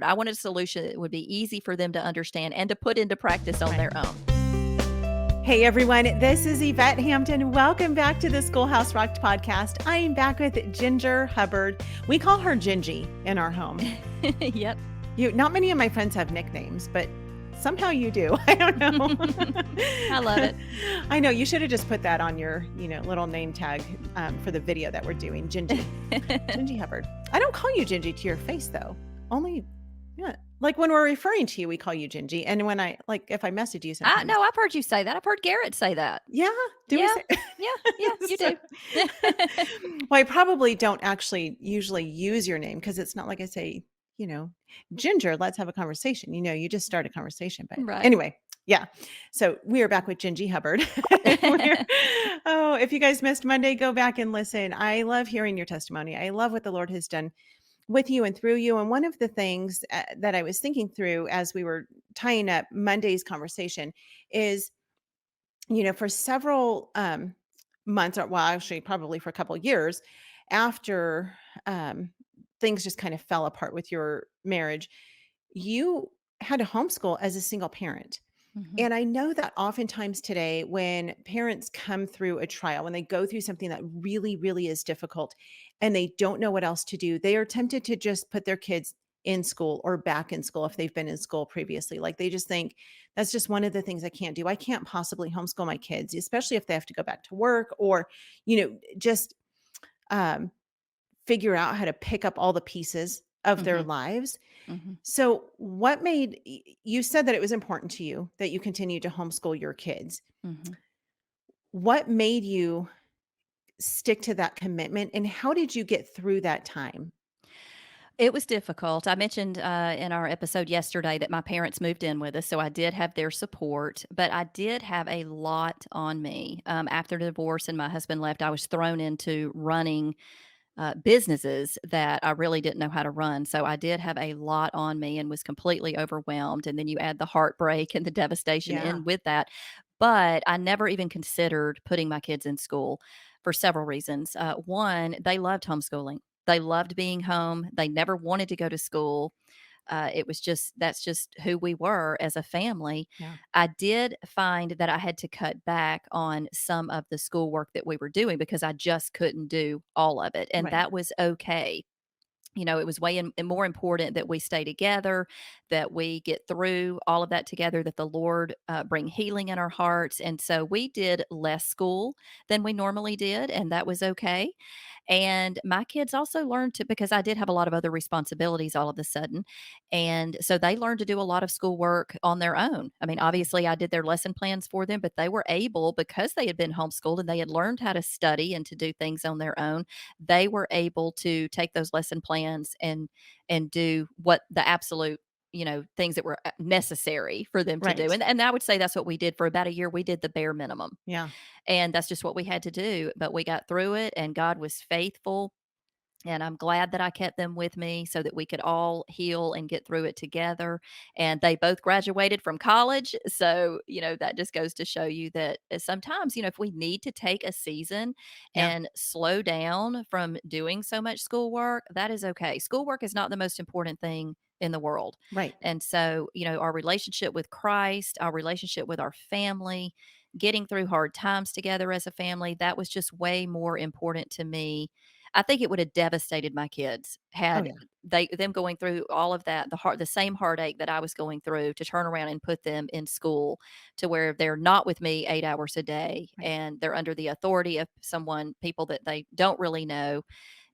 I wanted a solution that would be easy for them to understand and to put into practice on Right. their own. Hey everyone, this is Yvette Hampton. Welcome back to the Schoolhouse Rocked Podcast. I am back with Ginger Hubbard. We call her Gingy in our home. Yep. Not many of my friends have nicknames, but somehow you do. I don't know. I love it. I know you should have just put that on your, little name tag for the video that we're doing. Gingy, Gingy Hubbard. I don't call you Gingy to your face though. Only, yeah. Like when we're referring to you, we call you Gingy. And when if I message you sometimes. No, I've heard you say that. I've heard Garrett say that. Yeah. Do we Yeah. say? Yeah, you So- do. Well, I probably don't actually usually use your name because it's not like I say, Ginger, let's have a conversation. You just start a conversation. But Right. anyway, yeah. So we are back with Gingy Hubbard. If you guys missed Monday, go back and listen. I love hearing your testimony. I love what the Lord has done with you and through you. And one of the things that I was thinking through as we were tying up Monday's conversation is, for several months, or well, actually probably for a couple of years after things just kind of fell apart with your marriage, you had to homeschool as a single parent. Mhm. And I know that oftentimes today, when parents come through a trial, when they go through something that really, really is difficult and they don't know what else to do, they are tempted to just put their kids in school or back in school if they've been in school previously. Like they just think that's just one of the things I can't do. I can't possibly homeschool my kids, especially if they have to go back to work or, just um, figure out how to pick up all the pieces of their Mhm. lives. Mhm. So, what made you said that it was important to you that you continue to homeschool your kids? Mhm. What made you stick to that commitment, and how did you get through that time? It was difficult. I mentioned in our episode yesterday that my parents moved in with us, so I did have their support, but I did have a lot on me. After the divorce and my husband left, I was thrown into running businesses that I really didn't know how to run. So I did have a lot on me and was completely overwhelmed. And then you add the heartbreak and the devastation Yeah. in with that. But I never even considered putting my kids in school for several reasons. One, they loved homeschooling. They loved being home. They never wanted to go to school. It was just that's just who we were as a family. Yeah. I did find that I had to cut back on some of the schoolwork that we were doing because I just couldn't do all of it, and Right. that was okay. It was more important that we stay together, that we get through all of that together, that the Lord bring healing in our hearts. And so we did less school than we normally did, and that was okay. And my kids also learned to, because I did have a lot of other responsibilities all of a sudden. And so they learned to do a lot of schoolwork on their own. I mean, obviously, I did their lesson plans for them, but they were able, because they had been homeschooled and they had learned how to study and to do things on their own, they were able to take those lesson plans and do what the absolute things that were necessary for them to do. Right. And I would say that's what we did for about a year. We did the bare minimum. Yeah. And that's just what we had to do. But we got through it and God was faithful. And I'm glad that I kept them with me so that we could all heal and get through it together. And they both graduated from college. So, that just goes to show you that sometimes, if we need to take a season Yeah. and slow down from doing so much schoolwork, that is okay. Schoolwork is not the most important thing in the world. Right. And so, our relationship with Christ, our relationship with our family, getting through hard times together as a family, that was just way more important to me. I think it would have devastated my kids Oh had yeah. them going through all of that, the same heartache that I was going through, to turn around and put them in school to where they're not with me 8 hours a day Right. and they're under the authority of people that they don't really know.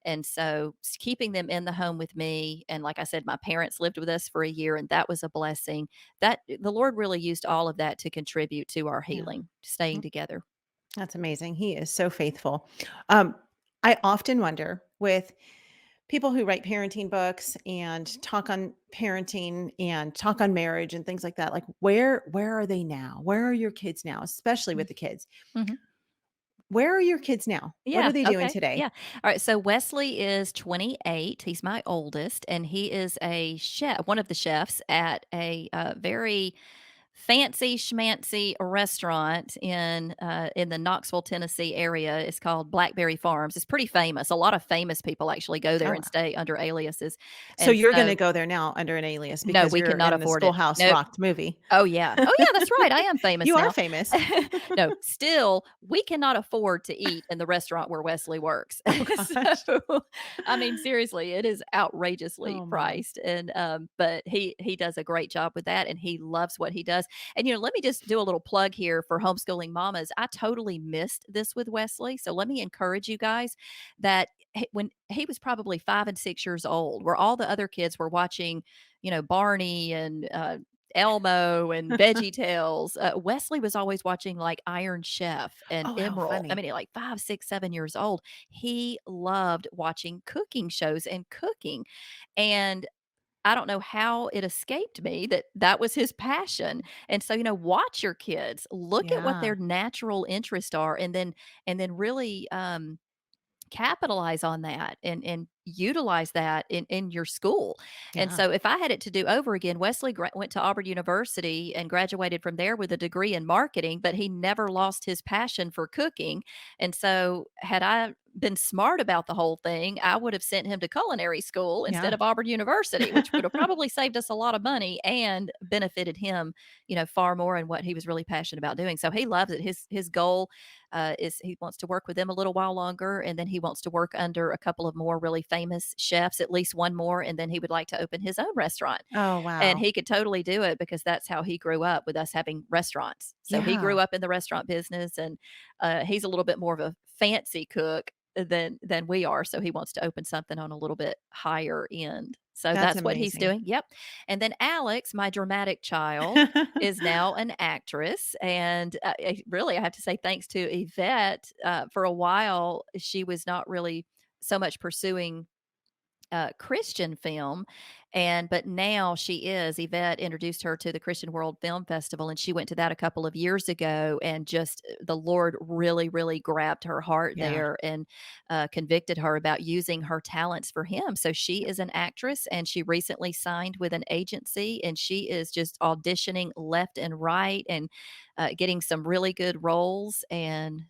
And so keeping them in the home with me, and like I said, my parents lived with us for a year, and that was a blessing. That the Lord really used all of that to contribute to our Yeah. healing, staying together. That's amazing. He is so faithful. Um, I often wonder with people who write parenting books and talk on parenting and talk on marriage and things like that, like where are they now? Where are your kids now? Especially with the kids. Mhm. Where are your kids now? What Yeah, are they doing okay, today? yeah. Alright, so Wesley is 28, he's my oldest, and he is a chef, one of the chefs at a, very fancy schmancy restaurant in the Knoxville, Tennessee area. It's called Blackberry Farms. It's pretty famous. A lot of famous people actually go there Oh, and wow. stay under aliases. So And you're gonna so, go there now under an alias no, because we you're cannot in the afford it. Schoolhouse Nope. Rocked movie. Oh, yeah. Oh, yeah, that's right. I am famous You are now. famous. No, still, we cannot afford to eat in the restaurant where Wesley works. Oh gosh. So, I mean, seriously, it is outrageously Oh my. priced, and, but he does a great job with that, and he loves what he does. And, let me just do a little plug here for homeschooling mamas. I totally missed this with Wesley, so let me encourage you guys that when he was probably 5 and 6 years old, where all the other kids were watching, Barney and, Elmo and Veggie Tales. Wesley was always watching like Iron Chef and Oh, how Emerald. I funny. mean, like 5, 6, 7 years old. He loved watching cooking shows and cooking. And I don't know how it escaped me that that was his passion. And so, watch your kids, look at what Yeah. their natural interests are, and then really capitalize on that and utilize that in your school. And Yeah. so if I had it to do over again, Wesley went to Auburn University and graduated from there with a degree in marketing, but he never lost his passion for cooking. And so had I been smart about the whole thing, I would have sent him to culinary school instead Yeah. of Auburn University, which would have probably saved us a lot of money and benefited him, far more in what he was really passionate about doing. So he loves it. His goal is he wants to work with them a little while longer, and then he wants to work under a couple of more really famous chefs, at least one more, and then he would like to open his own restaurant. Oh, And wow. he could totally do it because that's how he grew up with us having restaurants. So he grew Yeah. up in the restaurant business, and he's a little bit more of a fancy cook than we are. So he wants to open something on a little bit higher end. So That's that's what he's amazing. doing. Yep. And then Alex, my dramatic child, is now an actress. And really, I have to say thanks to Yvette. For a while, she was not really so much pursuing Christian film, but now she is. Yvette introduced her to the Christian World Film Festival, and she went to that a couple of years ago, and just the Lord really, really grabbed her heart Yeah. there and convicted her about using her talents for Him. So she is an actress, and she recently signed with an agency, and she is just auditioning left and right and getting some really good roles. And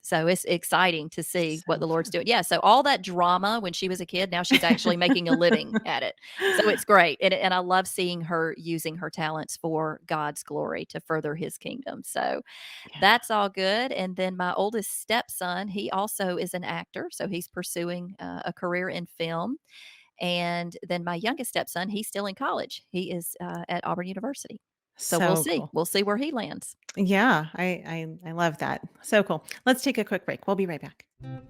so it's exciting to see what So the Lord's fun. doing. Yeah. So all that drama when she was a kid, now she's actually making a living at it. So it's great. And I love seeing her using her talents for God's glory to further his kingdom. So Yeah. that's all good. And then my oldest stepson, he also is an actor. So he's pursuing a career in film. And then my youngest stepson, he's still in college. He is at Auburn University. So we'll So see. cool. We'll see where he lands. Yeah, I love that. So cool. Let's take a quick break. We'll be right back.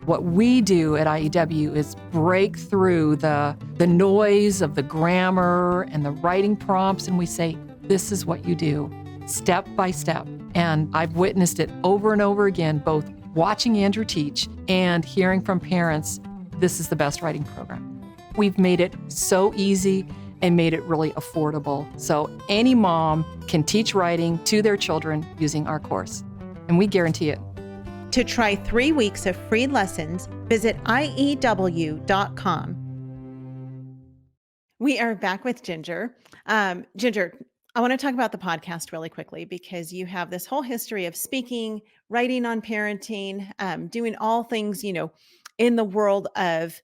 What we do at IEW is break through the noise of the grammar and the writing prompts, and we say, this is what you do, step by step. And I've witnessed it over and over again, both watching Andrew teach and hearing from parents, this is the best writing program. We've made it so easy and made it really affordable. So any mom can teach writing to their children using our course, and we guarantee it. To try 3 weeks of free lessons, visit IEW.com. We are back with Ginger. Ginger, I want to talk about the podcast really quickly because you have this whole history of speaking, writing on parenting, doing all things, in the world of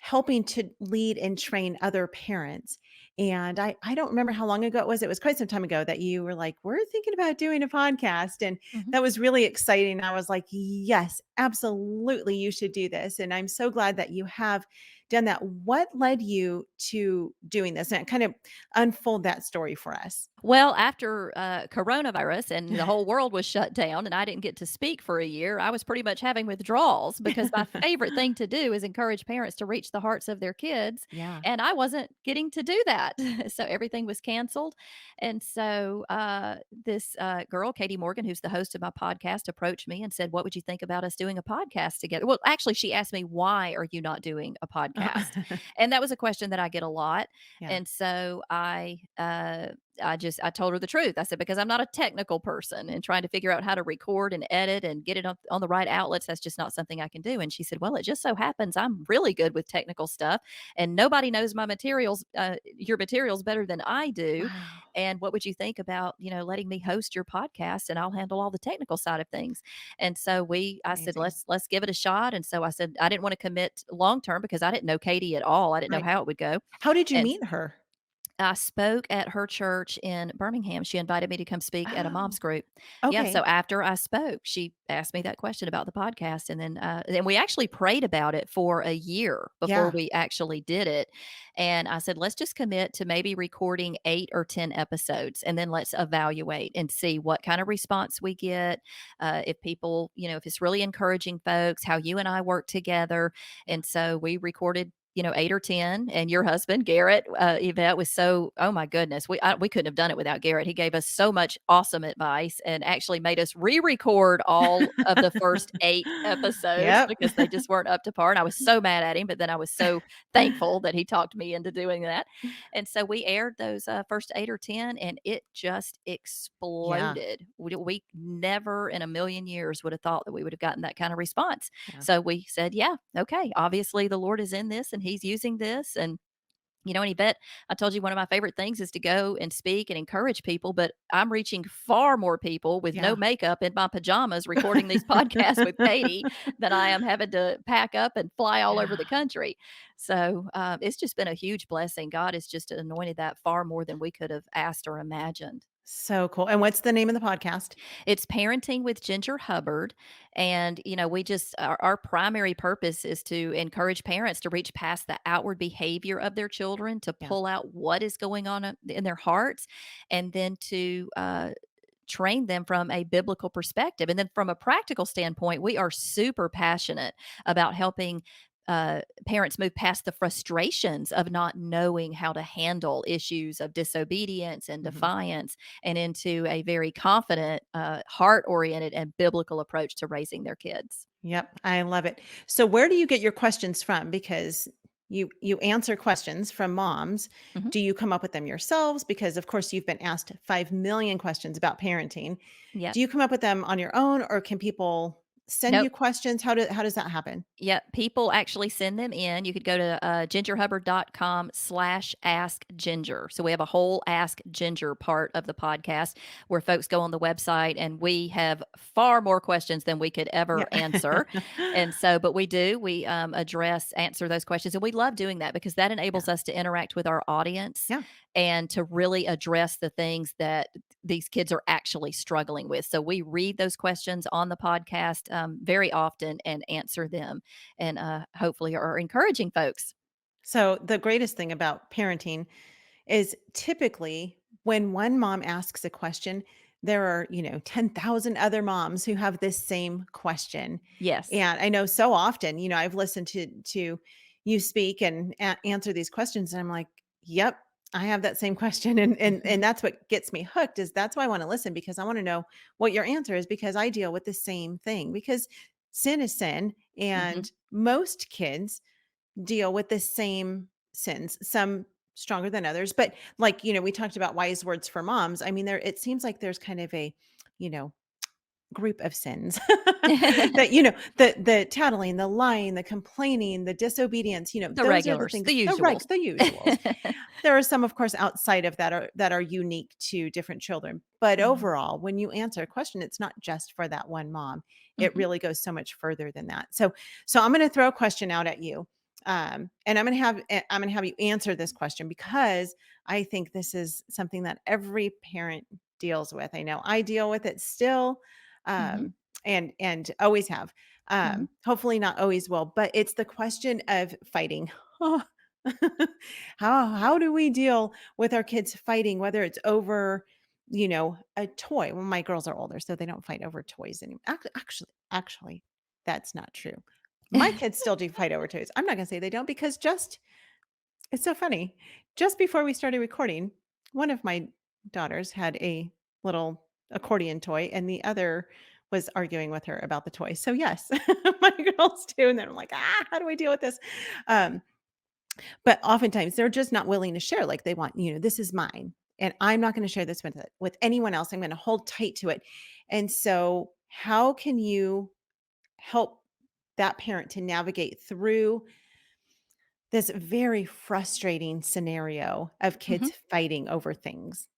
helping to lead and train other parents. And I don't remember how long ago it was. It was quite some time ago that you were like, we're thinking about doing a podcast. And Mhm. that was really exciting. I was like, yes, absolutely. You should do this. And I'm so glad that you have done that. What led you to doing this? And kind of unfold that story for us. Well, after coronavirus and the whole world was shut down and I didn't get to speak for a year, I was pretty much having withdrawals because my favorite thing to do is encourage parents to reach the hearts of their kids. Yeah. And I wasn't getting to do that. So everything was canceled. And so this girl, Katie Morgan, who's the host of my podcast, approached me and said, what would you think about us doing a podcast together? Well, actually, she asked me, why are you not doing a podcast? And that was a question that I get a lot. Yeah. And so I I told her the truth. I said, because I'm not a technical person, and trying to figure out how to record and edit and get it on the right outlets, that's just not something I can do. And she said, well, it just so happens I'm really good with technical stuff, and nobody knows your materials better than I do. Wow. And what would you think about, letting me host your podcast, and I'll handle all the technical side of things. And so I said, Amazing. let's give it a shot. And so I said, I didn't want to commit long term because I didn't know Katie at all. I didn't know Right. how it would go. How did you And meet her? I spoke at her church in Birmingham. She invited me to come speak at a Oh, mom's group. Yeah, so okay. after I spoke, she asked me that question about the podcast, and then we actually prayed about it for a year before Yeah. we actually did it. And I said, let's just commit to maybe recording 8 or 10 episodes, and then let's evaluate and see what kind of response we get. If people, if it's really encouraging folks, how you and I work together. Yeah. And so we recorded 8 or 10. And your husband, Garrett, Yvette, was oh my goodness, we couldn't have done it without Garrett. He gave us so much awesome advice and actually made us re-record all of the first 8 episodes Yep. because they just weren't up to par. And I was so mad at him, but then I was so thankful that he talked me into doing that. And so we aired those first 8 or 10, and it just Yeah. exploded. We never in a million years would have thought that we would have gotten that kind of response. Yeah. So we said, yeah, okay, obviously the Lord is in this and he's using this. And Yvette, I told you one of my favorite things is to go and speak and encourage people, but I'm reaching far more people with no Yeah. makeup in my pajamas recording these podcasts with Katie than I am having to pack up and fly all over Yeah. the country. So it's just been a huge blessing. God has just anointed that far more than we could have asked or imagined. So cool. And what's the name of the podcast? It's Parenting with Ginger Hubbard. And, we just, our primary purpose is to encourage parents to reach past the outward behavior of their children, to Yeah. pull out what is going on in their hearts, and then to, train them from a biblical perspective. And then from a practical standpoint, we are super passionate about helping parents move past the frustrations of not knowing how to handle issues of disobedience and Mhm. defiance, and into a very confident, heart oriented, and biblical approach to raising their kids. Yep, I love it. So where do you get your questions from? Because you answer questions from moms. Mhm. Do you come up with them yourselves? Because of course you've been asked 5 million questions about parenting. Yep. Do you come up with them on your own, or can people send you Nope. questions? How does that happen? Yeah, people actually send them in. You could go to gingerhubbard.com/ask ginger. So we have a whole Ask Ginger part of the podcast where folks go on the website, and we have far more questions than we could ever Yeah. answer. And so, but we answer those questions. And we love doing that because that Yeah. enables us to interact with our audience Yeah. and to really address the things that these kids are actually struggling with. So we read those questions on the podcast very often and answer them, and hopefully are encouraging folks. So the greatest thing about parenting is typically when one mom asks a question, there are, 10,000 other moms who have this same question. Yes. And I know so often, I've listened to you speak and answer these questions, and I'm like, "Yep, I have that same question." And Mhm. that's what gets me hooked, is that's why I want to listen, because I want to know what your answer is, because I deal with the same thing, because sin is sin, Mhm. and most kids deal with the same sins, some stronger than others. But like, we talked about wise words for moms. I mean, it seems like there's kind of a, you know, group of sins that, the tattling, the lying, the complaining, the disobedience, The those are the regulars, things, the usuals. the usuals. There are some, of course, outside of that are unique to different children. But Mhm. overall, when you answer a question, it's not just for that one mom. It Mhm. really goes so much further than that. So I'm going to throw a question out at you. And I'm going to have you answer this question, because I think this is something that every parent deals with. I know I deal with it still, Mhm. um, and always have. Mhm. Hopefully not always will, but it's the question of fighting. How do we deal with our kids fighting, whether it's over, a toy? Well, my girls are older, so they don't fight over toys anymore. Actually, that's not true. My kids still do fight over toys. I'm not gonna say they don't, because it's so funny. Just before we started recording, one of my daughters had a little accordion toy, and the other was arguing with her about the toy. So yes, my girls do. And then I'm like, how do I deal with this? Um, but oftentimes they're just not willing to share. Like, they want, this is mine. and I'm not going to share this with anyone else. I'm going to hold tight to it. And so, how can you help that parent to navigate through this very frustrating scenario of Mhm. kids fighting over things?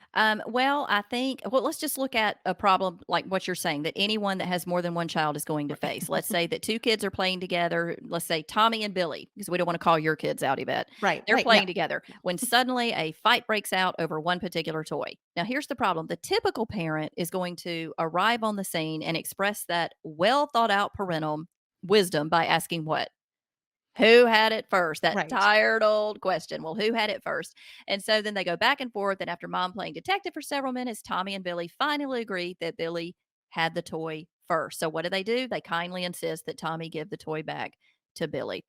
Well, I think, well, let's just look at a problem like what you're saying that anyone that has more than one child is going to face. Let's say that two kids are playing together. Let's say Tommy and Billy, because we don't want to call your kids out, Yvette. Right, They're right. Yeah. playing together when suddenly a fight breaks out over one particular toy. Now, here's the problem: the typical parent is going to arrive on the scene and express that well thought out parental wisdom by asking what? Who had it first? That Right. tired old question. Well, who had it first? And so then they go back and forth. And after mom playing detective for several minutes, Tommy and Billy finally agree that Billy had the toy first. So what do? They kindly insist that Tommy give the toy back to Billy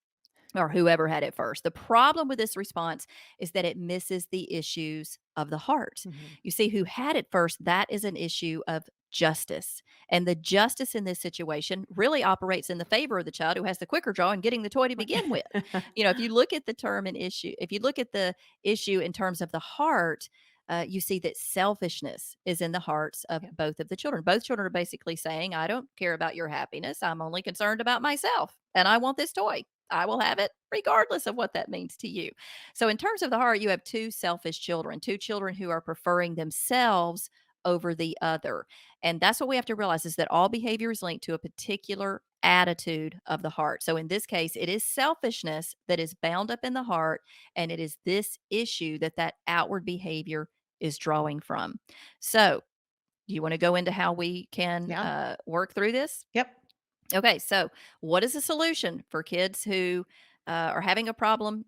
or whoever had it first. The problem with this response is that it misses the issues of the heart. Mhm. You see, who had it first, that is an issue of justice. And the justice in this situation really operates in the favor of the child who has the quicker draw in getting the toy to begin with. Right. If you look at the term and issue, if you look at the issue in terms of the heart, you see that selfishness is in the hearts of Yep. both of the children. Both children are basically saying, I don't care about your happiness. I'm only concerned about myself and I want this toy. I will have it regardless of what that means to you. So, in terms of the heart, you have two selfish children, two children who are preferring themselves over the other. And that's what we have to realize is that all behavior is linked to a particular attitude of the heart. So, in this case, it is selfishness that is bound up in the heart. And it is this issue that outward behavior is drawing from. So, do you want to go into how we can Yeah. work through this? Yep. Okay, so what is a solution for kids who are having a problem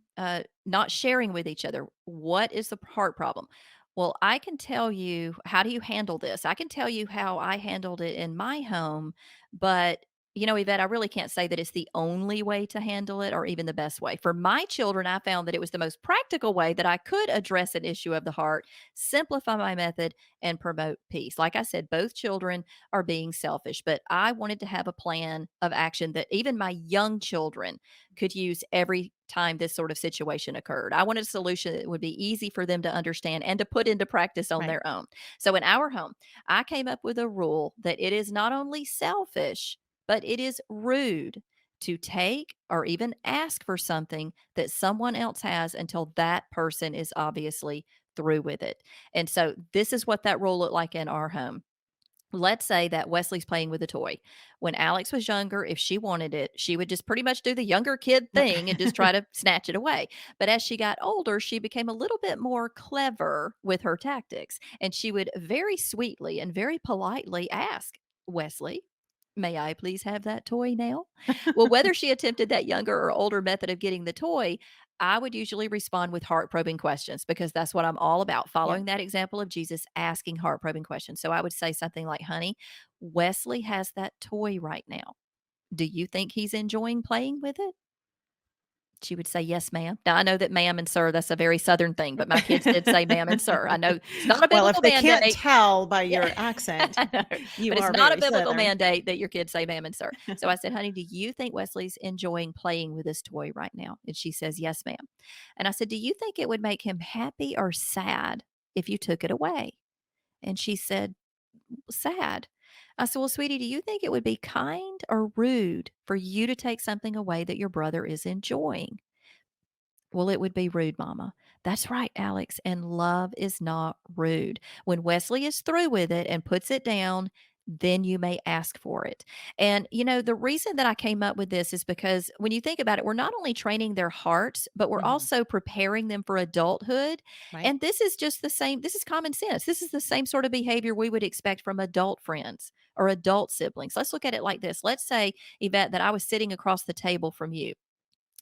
not sharing with each other? What is the heart problem? Well, I can tell you how do you handle this. I can tell you how I handled it in my home, but Yvette, I really can't say that it's the only way to handle it or even the best way. For my children, I found that it was the most practical way that I could address an issue of the heart, simplify my method, and promote peace. Like I said, both children are being selfish, but I wanted to have a plan of action that even my young children could use every time this sort of situation occurred. I wanted a solution that would be easy for them to understand and to put into practice on Right. their own. So in our home, I came up with a rule that it is not only selfish, but it is rude to take or even ask for something that someone else has until that person is obviously through with it. And so this is what that rule looked like in our home. Let's say that Wesley's playing with a toy. When Alex was younger, if she wanted it, she would just pretty much do the younger kid thing and just try to snatch it away. But as she got older, she became a little bit more clever with her tactics. And she would very sweetly and very politely ask Wesley, may I please have that toy now? Well, whether she attempted that younger or older method of getting the toy, I would usually respond with heart probing questions because that's what I'm all about, Yep. following that example of Jesus, asking heart probing questions. So I would say something like, honey, Wesley has that toy right now. Do you think he's enjoying playing with it? She would say, yes, ma'am. Now, I know that ma'am and sir, that's a very Southern thing, but my kids did say ma'am and sir. I know it's not a Well, if biblical they can't mandate. tell by Yeah, your accent, I know, you but it's are not a very biblical Southern. mandate that your kids say ma'am and sir. So I said, honey, do you think Wesley's enjoying playing with this toy right now? And she says, yes, ma'am. And I said, do you think it would make him happy or sad if you took it away? And she said, sad. I said, well, sweetie, do you think it would be kind or rude for you to take something away that your brother is enjoying? Well, it would be rude, Mama. That's right, Alex. And love is not rude. When Wesley is through with it and puts it down, then you may ask for it. And, the reason that I came up with this is because when you think about it, we're not only training their hearts, but we're Mhm. also preparing them for adulthood. Right. And this is just the same. This is common sense. This is the same sort of behavior we would expect from adult friends or adult siblings. Let's look at it like this. Let's say, Yvette, that I was sitting across the table from you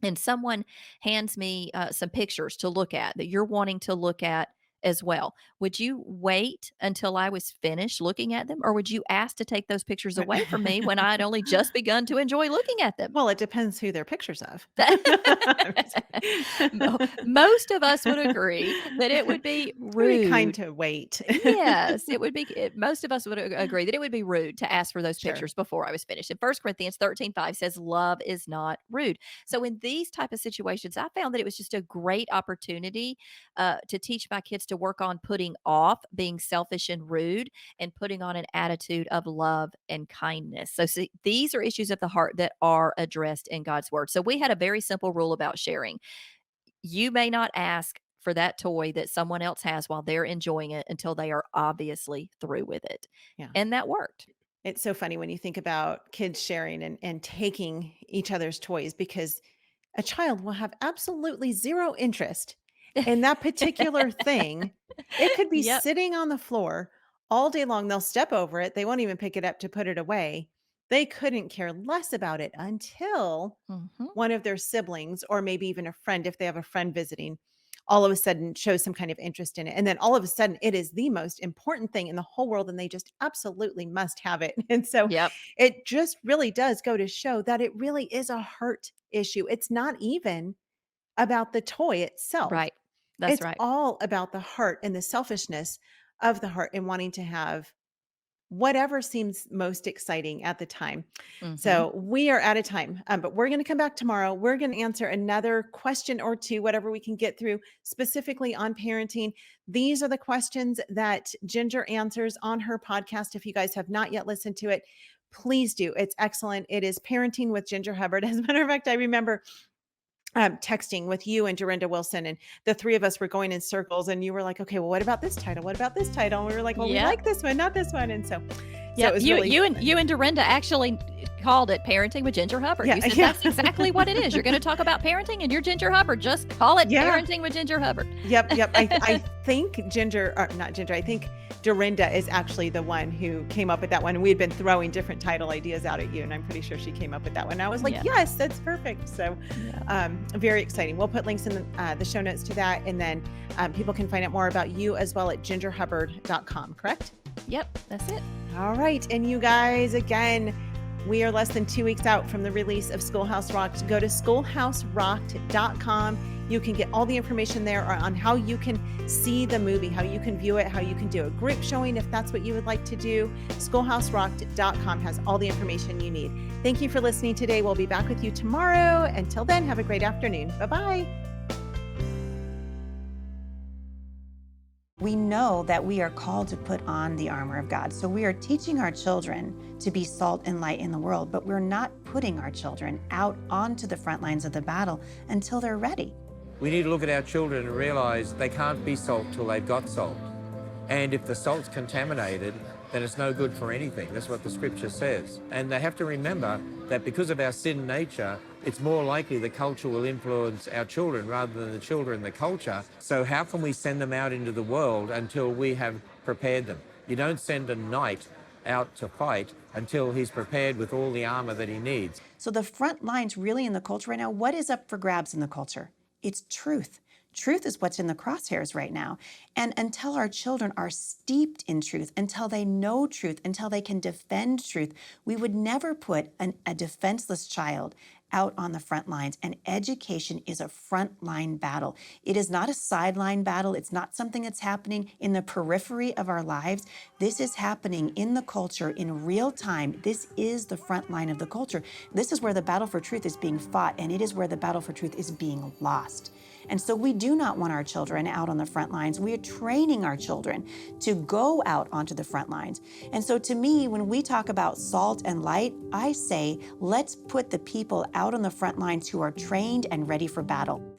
and someone hands me some pictures to look at that you're wanting to look at as well. Would you wait until I was finished looking at them, or would you ask to take those pictures away from me when I had only just begun to enjoy looking at them? Well, it depends who they're pictures of. I'm just kidding. Most of us would agree that it would be It'd be kind rude. to wait. Yes, it would be most of us would agree that it would be rude to ask for those Sure. pictures before I was finished. And 1 Corinthians 13:5 says, love is not rude. So in these type of situations, I found that it was just a great opportunity to teach my kids to work on putting off being selfish and rude and putting on an attitude of love and kindness. So, see, these are issues of the heart that are addressed in God's word. So, we had a very simple rule about sharing. You may not ask for that toy that someone else has while they're enjoying it until they are obviously through with it. Yeah. And that worked. It's so funny when you think about kids sharing and taking each other's toys, because a child will have absolutely zero interest in that particular thing. It could be Yep. sitting on the floor all day long. They'll step over it. They won't even pick it up to put it away. They couldn't care less about it until Mhm. one of their siblings, or maybe even a friend, if they have a friend visiting, all of a sudden shows some kind of interest in it. And then all of a sudden it is the most important thing in the whole world, and they just absolutely must have it. And so Yep. it just really does go to show that it really is a heart issue. It's not even about the toy itself. Right. That's It's right. all about the heart and the selfishness of the heart and wanting to have whatever seems most exciting at the time. Mhm. So we are out of time, but we're going to come back tomorrow. We're going to answer another question or two, whatever we can get through, specifically on parenting. These are the questions that Ginger answers on her podcast. If you guys have not yet listened to it, please do. It's excellent. It is Parenting with Ginger Hubbard. As a matter of fact, I remember texting with you and Dorinda Wilson, and the three of us were going in circles, and you were like, okay, well, what about this title? What about this title? And we were like, well, we Yep. like this one, not this one. And so it Yep. was You really you and fun. you and Dorinda actually called it Parenting with Ginger Hubbard. Yeah, You said yeah. that's exactly what it is. You're going to talk about parenting and you're Ginger Hubbard. Just call it Yeah. Parenting with Ginger Hubbard. Yep. I think Ginger, or not Ginger, I think Dorinda is actually the one who came up with that one. And we had been throwing different title ideas out at you, and I'm pretty sure she came up with that one. And I was like, Yeah. yes, that's perfect. So very exciting. We'll put links in the show notes to that. And then people can find out more about you as well at gingerhubbard.com, correct? Yep. That's it. All right. And you guys, again, we are less than 2 weeks out from the release of Schoolhouse Rocked. Go to schoolhouserocked.com. You can get all the information there on how you can see the movie, how you can view it, how you can do a group showing if that's what you would like to do. Schoolhouserocked.com has all the information you need. Thank you for listening today. We'll be back with you tomorrow. Until then, have a great afternoon. Bye-bye. We know that we are called to put on the armor of God. So we are teaching our children to be salt and light in the world, but we're not putting our children out onto the front lines of the battle until they're ready. We need to look at our children and realize they can't be salt till they've got salt. And if the salt's contaminated, then it's no good for anything. That's what the scripture says. And they have to remember that because of our sin nature, it's more likely the culture will influence our children rather than the children the culture. So how can we send them out into the world until we have prepared them? You don't send a knight out to fight until he's prepared with all the armor that he needs. So the front lines really in the culture right now, what is up for grabs in the culture? It's truth. Truth is what's in the crosshairs right now. And until our children are steeped in truth, until they know truth, until they can defend truth, we would never put a defenseless child out on the front lines. And education is a frontline battle. It is not a sideline battle. It's not something that's happening in the periphery of our lives. This is happening in the culture in real time. This is the front line of the culture. This is where the battle for truth is being fought, and it is where the battle for truth is being lost. And so we do not want our children out on the front lines. We are training our children to go out onto the front lines. And so to me, when we talk about salt and light, I say, let's put the people out on the front lines who are trained and ready for battle.